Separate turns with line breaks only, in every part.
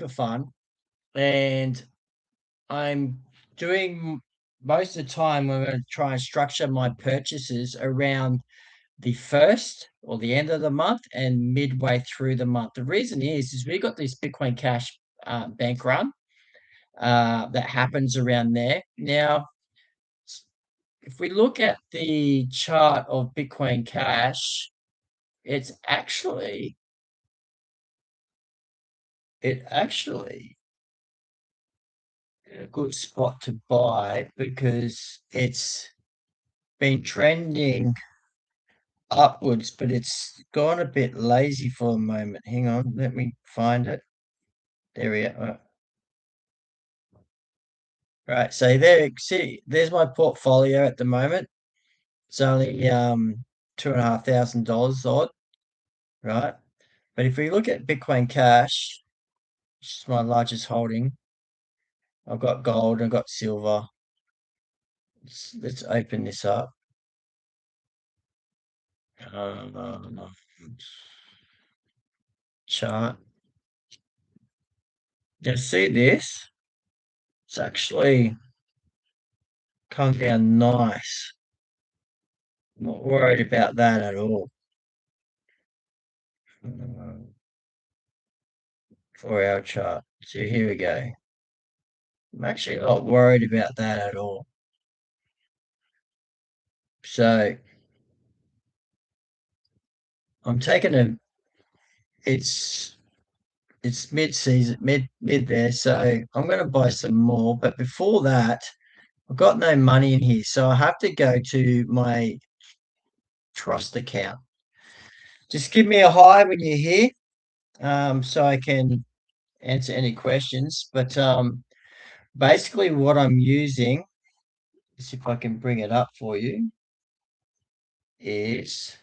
super fund, and I'm doing most of the time, I'm going to try and structure my purchases around the first or the end of the month and midway through the month. The reason is we got this Bitcoin Cash bank run that happens around there. Now, if we look at the chart of Bitcoin Cash, it's actually a good spot to buy because it's been trending upwards, but it's gone a bit lazy for a moment. Hang on, let me find it. There we are. Right, so there, see, there's my portfolio at the moment. It's only $2,500 odd, right? But if we look at Bitcoin Cash, which is my largest holding, I've got gold, I've got silver. Let's open this up. Chart. You see this? It's actually come down nice. Not worried about that at all. 4-hour chart. So here we go. I'm actually not worried about that at all. So I'm taking it's mid-season, mid there. So I'm going to buy some more. But before that, I've got no money in here. So I have to go to my trust account. Just give me a hi when you're here, so I can answer any questions. But basically what I'm using, let's see if I can bring it up for you, is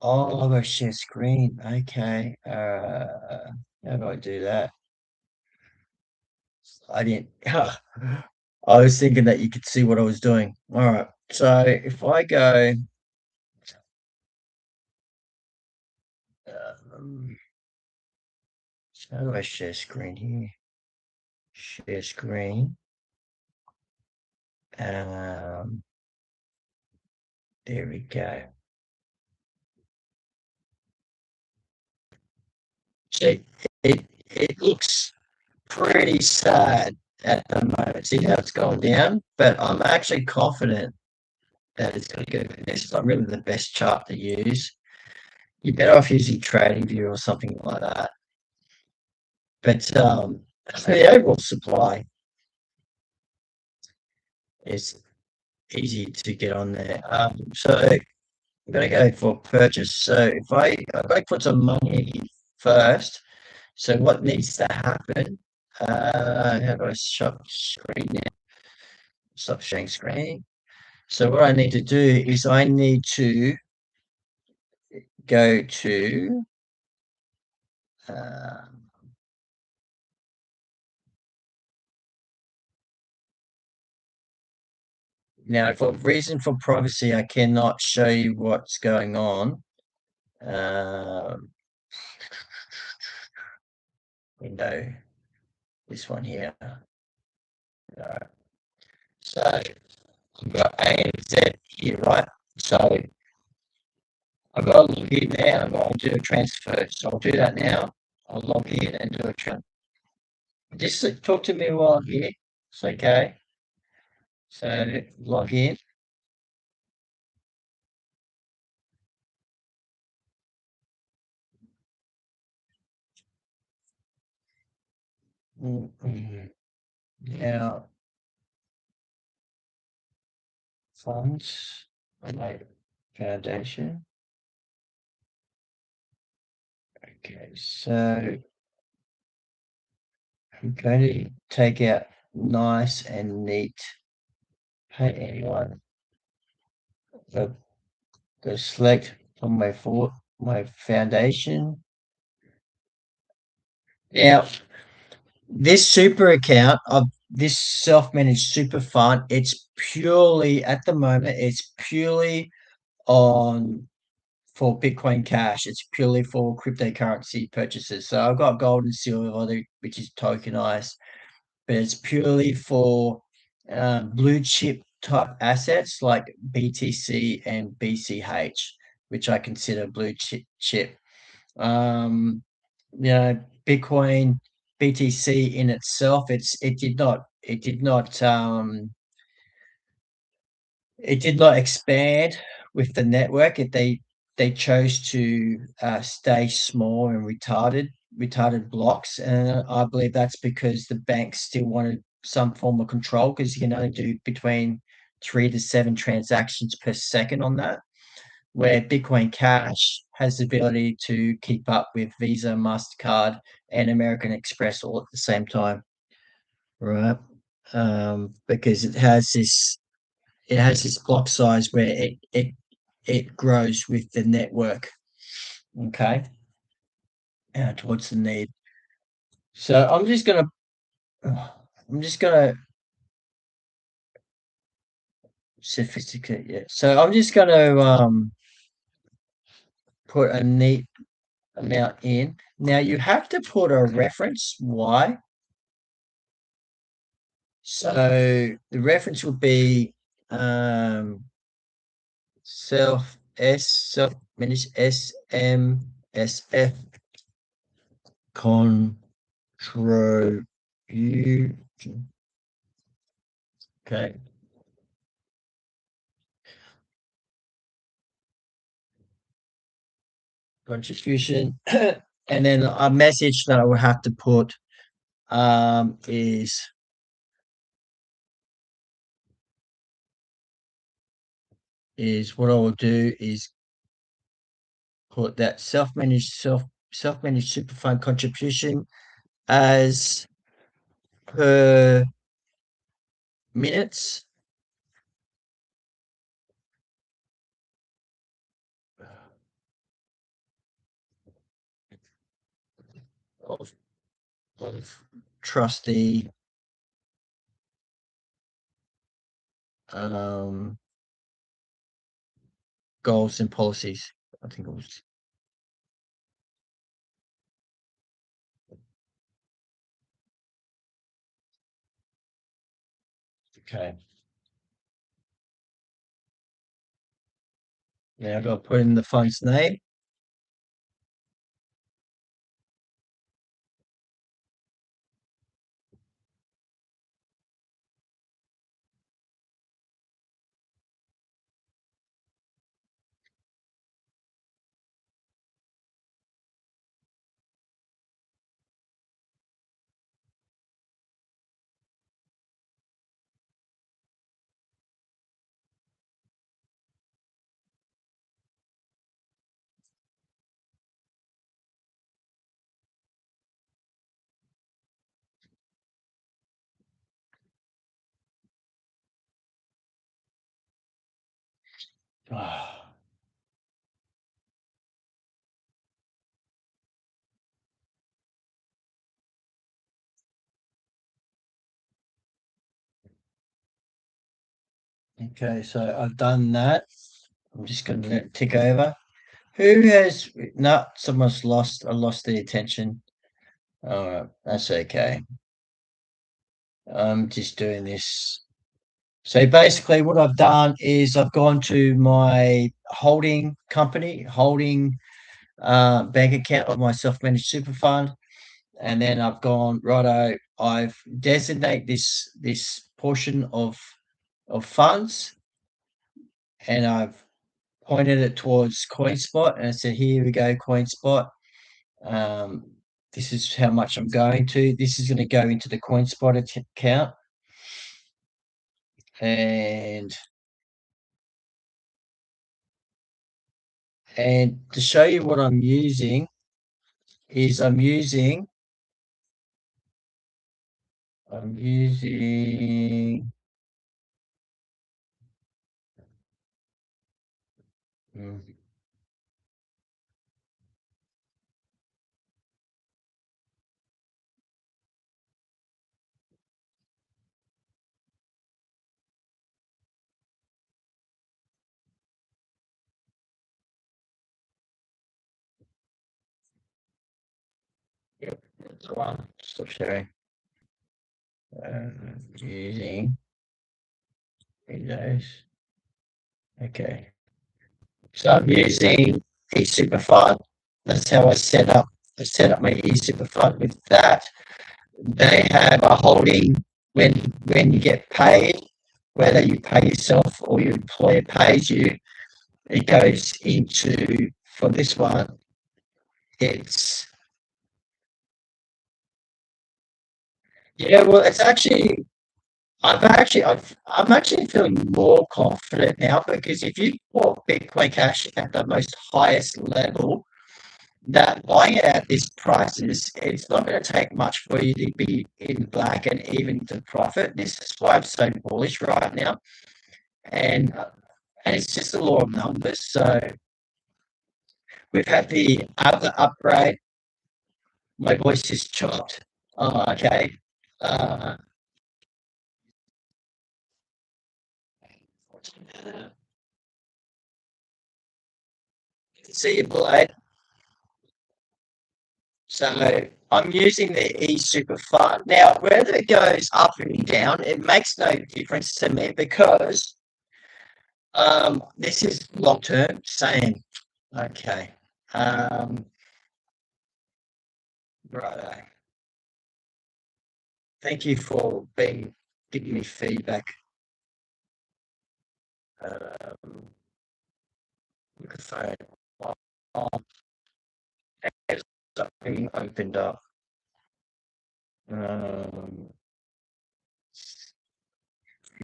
I've got to share screen. Okay. How do I do that? I didn't. I was thinking that you could see what I was doing. All right. So if I go, um, how do I share screen here? Share screen. There we go. It looks pretty sad at the moment. See how it's going down? But I'm actually confident that it's going to go. This is not really the best chart to use. You're better off using TradingView or something like that. But the overall supply is easy to get on there. So I'm going to go for purchase. So if I put some money in first, so what needs to happen? How do I stop screen now? Stop sharing screen. So what I need to do is I need to go to now for reason for privacy, I cannot show you what's going on. Window, this one here. So I've got ANZ here, right? So I've got to log in now. I'm going to do a transfer. So I'll do that now. I'll log in and do a transfer. Just talk to me while I'm here. It's okay. So log in. Now, funds, foundation. Okay, so I'm going to take out nice and neat. Pay anyone. Go select on my foundation. Now, this super account of this self-managed super fund, it's purely at the moment, it's purely on for Bitcoin Cash. It's purely for cryptocurrency purchases. So I've got gold and silver, which is tokenized, but it's purely for blue chip type assets like BTC and BCH, which I consider blue chip. Um, Bitcoin BTC in itself, it did not expand with the network. They chose to stay small and retarded blocks, and I believe that's because the banks still wanted some form of control because you can only do between 3 to 7 transactions per second on that. Where Bitcoin Cash has the ability to keep up with Visa, Mastercard, and American Express all at the same time, right? Because it has this block size where it grows with the network. Okay, towards the need. So I'm just gonna sophisticate. Yeah. So I'm just gonna put a neat amount in. Now you have to put a reference. Why? So the reference would be self managed SMSF contribution. Okay. Contribution. And then a message that I would have to put is what I will do is put that self-managed super fund contribution as per minutes of, of trustee um, goals and policies. I think it was okay. Now I've got to put in the fund's name. Okay, so I've done that. I'm just going to let it tick over. Who has no? Someone's lost. I lost the attention. All right, that's okay. I'm just doing this. So basically, what I've done is I've gone to my holding bank account of my self-managed super fund, and then I've gone righto. I've designate this portion of funds, and I've pointed it towards CoinSpot, and I said, "Here we go, CoinSpot. Um, this is how much I'm going to. This is going to go into the CoinSpot account, and to show you what I'm using is I'm using mm, One. Stop sharing. Using Windows. Okay. So I'm using eSuperFund. That's how I set up. I set up my eSuperFund with that. They have a holding when you get paid, whether you pay yourself or your employer pays you, it goes into, for this one, it's, yeah, well, it's actually, I'm actually feeling more confident now because if you bought Bitcoin Cash at the most highest level, that buying it at these prices, it's not going to take much for you to be in black and even to profit. This is why I'm so bullish right now, and and it's just a law of numbers. So we've had the other upgrade. My voice is chopped. Oh, okay. Uh, see you, Blade. So I'm using the eSuper Fund. Now, whether it goes up and down, it makes no difference to me because this is long term. Same. Okay. Um, right. Thank you for giving me feedback. Um, Microphone on. Something opened up. Um,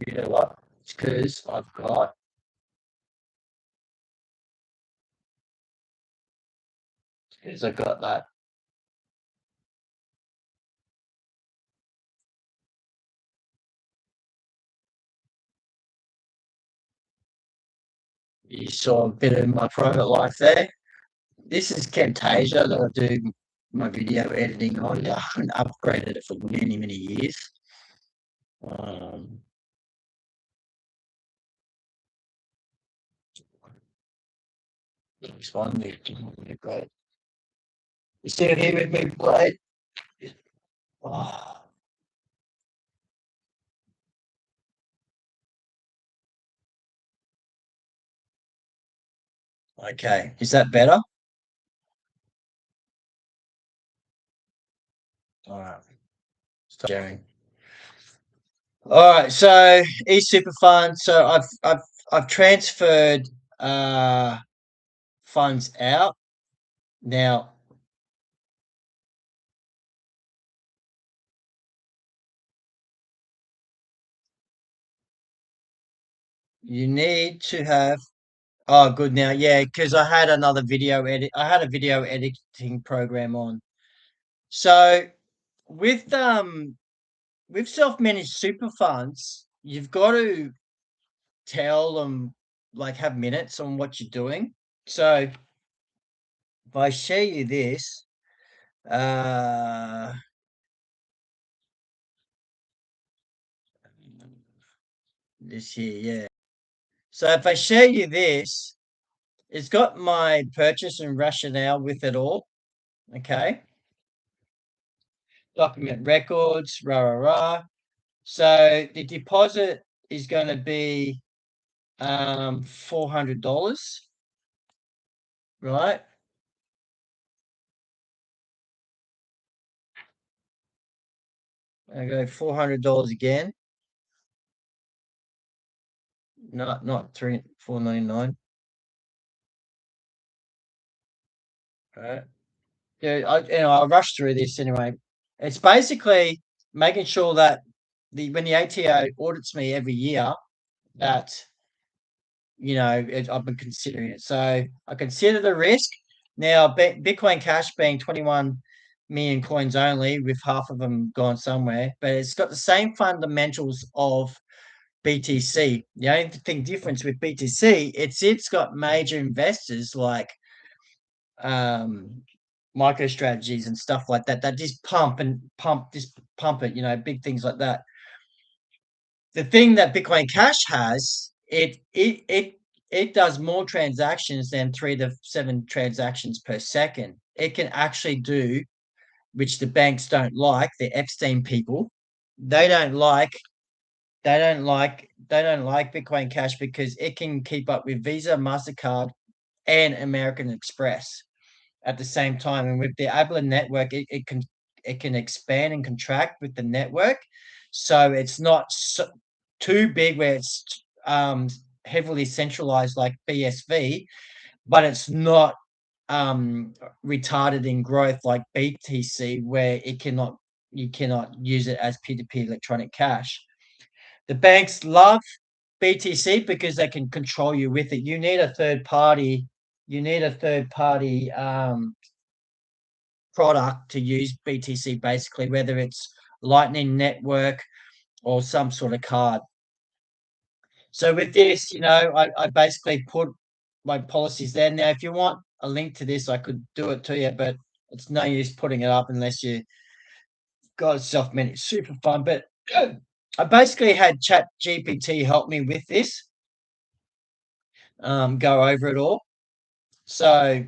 you know what? It's because I've got that. You saw a bit of my private life there. This is Camtasia that I do my video editing on. I haven't upgraded it for many, many years. Um, Responding to me, Blade. You still here with me, Blade? Oh, okay. Is that better? All right. Stop sharing. All right. So eSuper Fund. So I've transferred uh funds out. Now you need to have. Oh, good now. Yeah, because I had a video editing program on. So with with self-managed super funds, you've got to tell them, like, have minutes on what you're doing. So if I share you uh this here, yeah. So if I share you this, it's got my purchase and rationale with it all. Okay. Document records, rah rah rah. So the deposit is going to be $400, right? I go $400 again. Not 499. Right. Yeah, I'll rush through this anyway. It's basically making sure that when the ATO audits me every year, that I've been considering it. So I consider the risk. Now, Bitcoin Cash being 21 million coins only, with half of them gone somewhere, but it's got the same fundamentals of BTC. The only thing difference with BTC, it's got major investors like um micro strategies and stuff like that just pump it, big things like that. The thing that Bitcoin Cash has, it does more transactions than 3 to 7 transactions per second. It can actually do which the banks don't like, the Epstein people. They don't like they don't like Bitcoin Cash because it can keep up with Visa, MasterCard, and American Express at the same time. And with the Abla network, it can expand and contract with the network, so it's not too big where it's heavily centralized like BSV, but it's not retarded in growth like BTC, where you cannot use it as P2P electronic cash. The banks love BTC because they can control you with it. You need a third party. You need a third party product to use BTC, basically, whether it's Lightning Network or some sort of card. So with this, I basically put my policies there. Now, if you want a link to this, I could do it to you, but it's no use putting it up unless you got a self-managed super fund. But I basically had Chat GPT help me with this, go over it all. So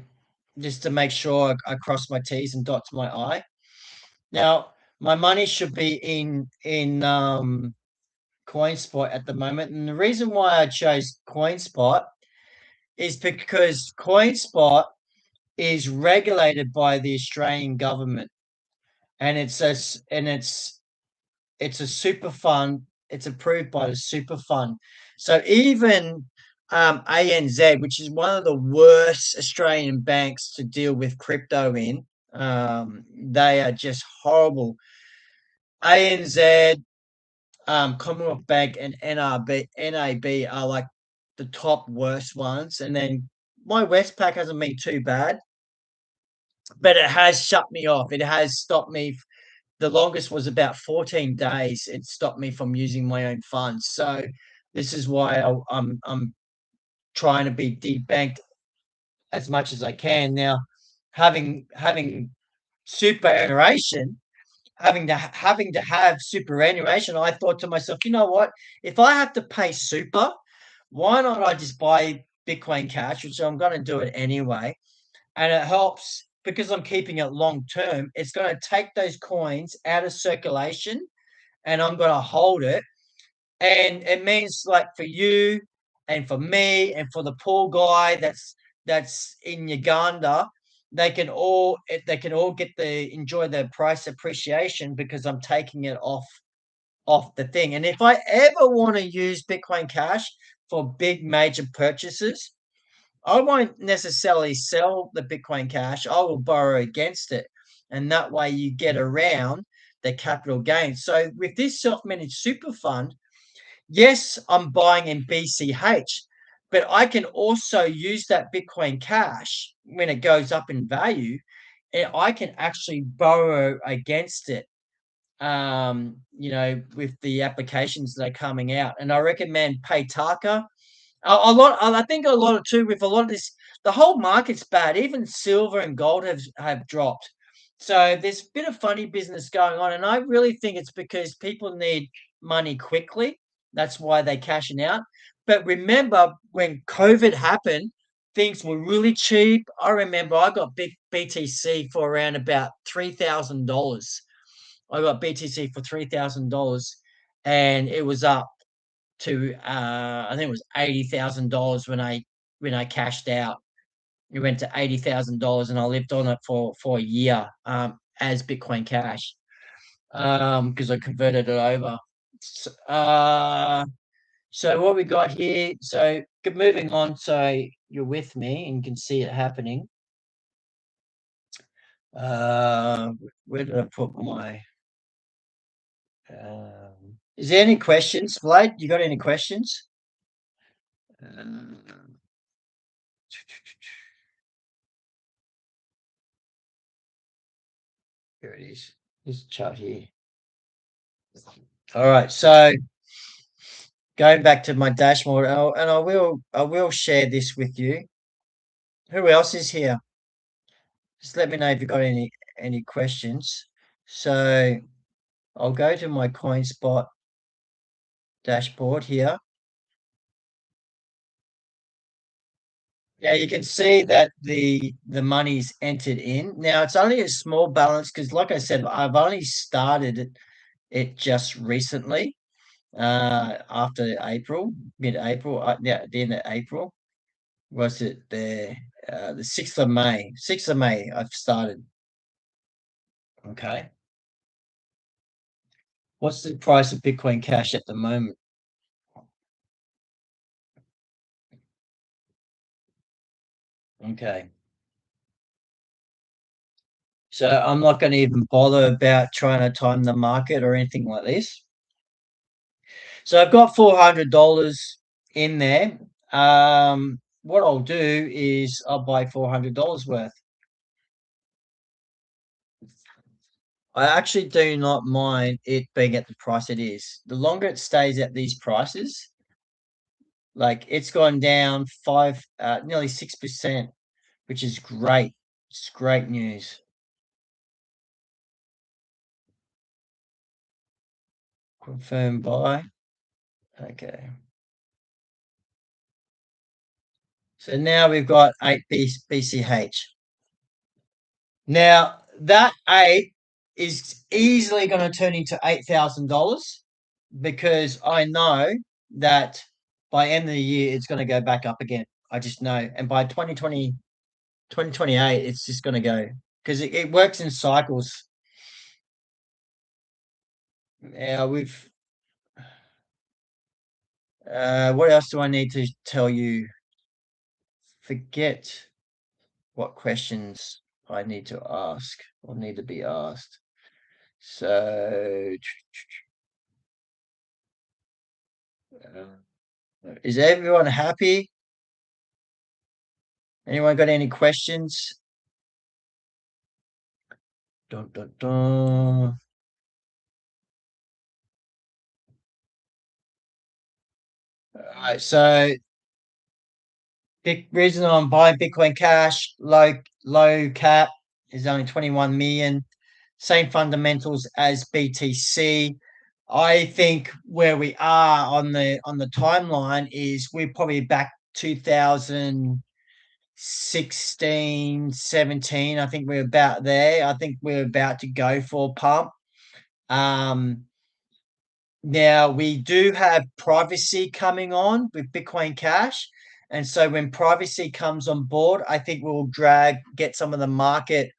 just to make sure I cross my T's and dots my I. Now, my money should be in CoinSpot at the moment, and the reason why I chose CoinSpot is because CoinSpot is regulated by the Australian government, and it's a super fund. It's approved by the super fund. So even ANZ, which is one of the worst Australian banks to deal with crypto in, they are just horrible. ANZ, Commonwealth Bank, and NAB are like the top worst ones. And then my Westpac hasn't been too bad, but it has shut me off. It has stopped me. The longest was about 14 days. It stopped me from using my own funds. So this is why I'm trying to be debanked as much as I can now. Having superannuation, having to have superannuation, I thought to myself, you know what? If I have to pay super, why not I just buy Bitcoin Cash, which I'm going to do it anyway, and it helps because I'm keeping it long term. It's going to take those coins out of circulation, and I'm going to hold it. And it means, like, for you and for me and for the poor guy that's in Uganda, they can all get the enjoy the price appreciation because I'm taking it off the thing. And if I ever want to use Bitcoin Cash for big major purchases, I won't necessarily sell the Bitcoin Cash. I will borrow against it. And that way you get around the capital gain. So with this self-managed super fund, yes, I'm buying in BCH, but I can also use that Bitcoin Cash when it goes up in value, and I can actually borrow against it. With the applications that are coming out, and I recommend Paytaka. A lot, I think a lot of too with a lot of this, the whole market's bad. Even silver and gold have dropped. So there's a bit of funny business going on, and I really think it's because people need money quickly. That's why they're cashing out. But remember, when COVID happened, things were really cheap. I remember I got big BTC for around about $3,000. I got BTC for $3,000, and it was up to I think it was $80,000 when I cashed out. It went to $80,000, and I lived on it for a year as Bitcoin Cash because I converted it over. So what we got here? So moving on. So you're with me and you can see it happening. Uh, where did I put my? Is there any questions, Vlad? You got any questions? Here it is. This chart here. All right. So going back to my dashboard, and I will share this with you. Who else is here? Just let me know if you've got any questions. So I'll go to my CoinSpot dashboard here. Yeah, you can see that the money's entered in. Now it's only a small balance because, like I said, I've only started it just recently, after April, mid-April, yeah, at the end of April. Was it the 6th of May? 6th of May, I've started. Okay. What's the price of Bitcoin Cash at the moment? Okay. So I'm not going to even bother about trying to time the market or anything like this. So I've got $400 in there. What I'll do is I'll buy $400 worth. I actually do not mind it being at the price it is. The longer it stays at these prices, like it's gone down nearly 6%, which is great. It's great news. Confirm buy. Okay. So now we've got 8 BCH. Now that 8 is easily going to turn into $8,000 because I know that by end of the year it's going to go back up again. I just know. And by 2028, it's just going to go because it works in cycles. Now we've what else do I need to tell you? Forget what questions I need to ask or need to be asked. So, is everyone happy? Anyone got any questions? Dun, dun, dun. All right, so big reason I'm buying Bitcoin Cash, low cap is only 21 million. Same fundamentals as BTC. I think where we are on the timeline is we're probably back 2016, 17. I think we're about there. I think we're about to go for a pump. Um, Now we do have privacy coming on with Bitcoin Cash. And so when privacy comes on board, I think we'll get some of the market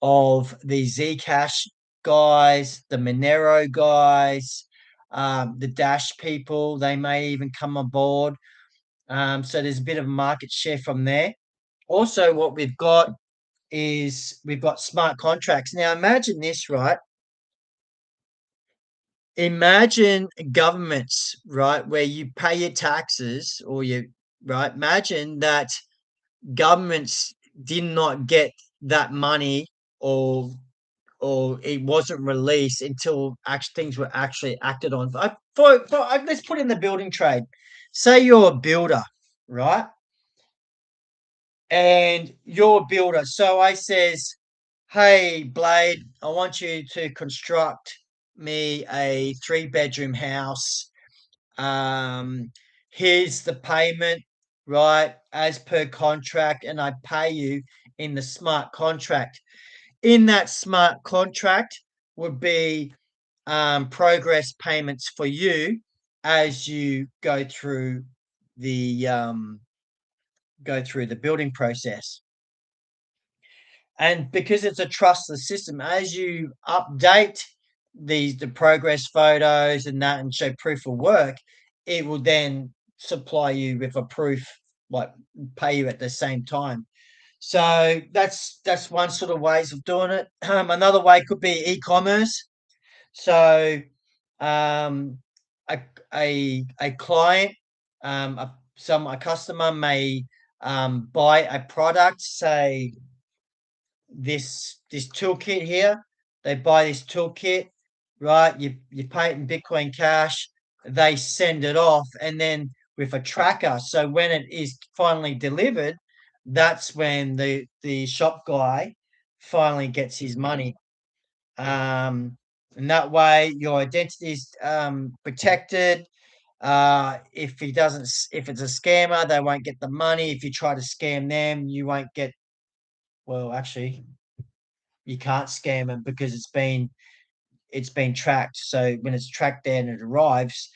of the Zcash guys, the Monero guys, the Dash people. They may even come on board. So there's a bit of market share from there. Also, what we've got is we've got smart contracts. Now imagine this, right? Imagine governments, right, where you pay your taxes or you right. Imagine that governments did not get that money or or it wasn't released until things were actually acted on. Let's put in the building trade. Say you're a builder, right? And you're a builder. So I says, "Hey, Blade, I want you to construct me a 3-bedroom house. Um, Here's the payment, right, as per contract, and I pay you in the smart contract. In that smart contract would be progress payments for you as you the go through the building process. And because it's a trustless system, as you update the progress photos and that and show proof of work, it will then supply you with a proof, like pay you at the same time. So that's one sort of ways of doing it. Another way could be e-commerce. So um, a, a client, a customer may buy a product, say this toolkit here. They buy this toolkit, right? You pay it in Bitcoin Cash. They send it off, and then with a tracker. So when it is finally delivered, that's when the shop guy finally gets his money. And that way, your identity is protected. If he doesn't, if it's a scammer, they won't get the money. If you try to scam them, you won't get. Well, actually, you can't scam them because it's been tracked. So when it's tracked there and it arrives,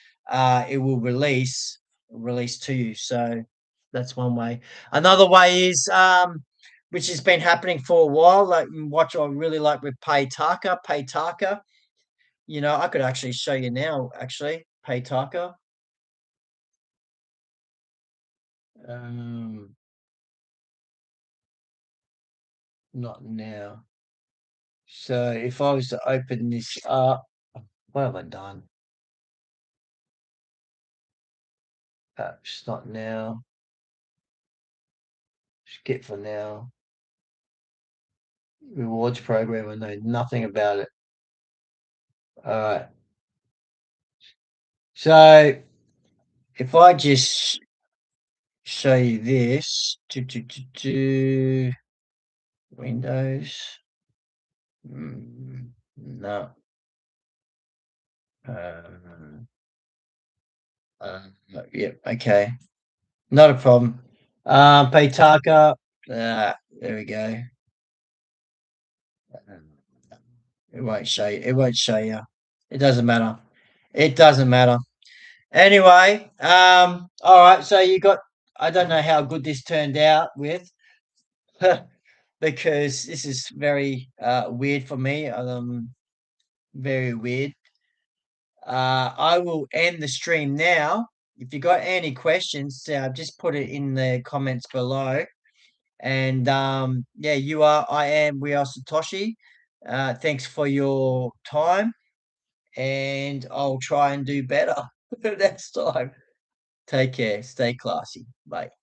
it will release to you. So that's one way. Another way is which has been happening for a while. Like what I really like with Paytaka. Paytaka. I could actually show you now. Actually, Paytaka. Um, Not now. So if I was to open this up, what have I done? Perhaps not now. Skip for now. Rewards program. I know nothing about it. All right. So if I just show you this, Windows, no, uh, yeah, okay, not a problem. Paytaka, there we go. It won't show you. It won't show you. It doesn't matter. It doesn't matter. Anyway, all right. So you got. I don't know how good this turned out with, because this is very weird for me. Very weird. I will end the stream now. If you got any questions, just put it in the comments below. And yeah, I am, we are Satoshi. Thanks for your time, and I'll try and do better next time. Take care. Stay classy. Bye.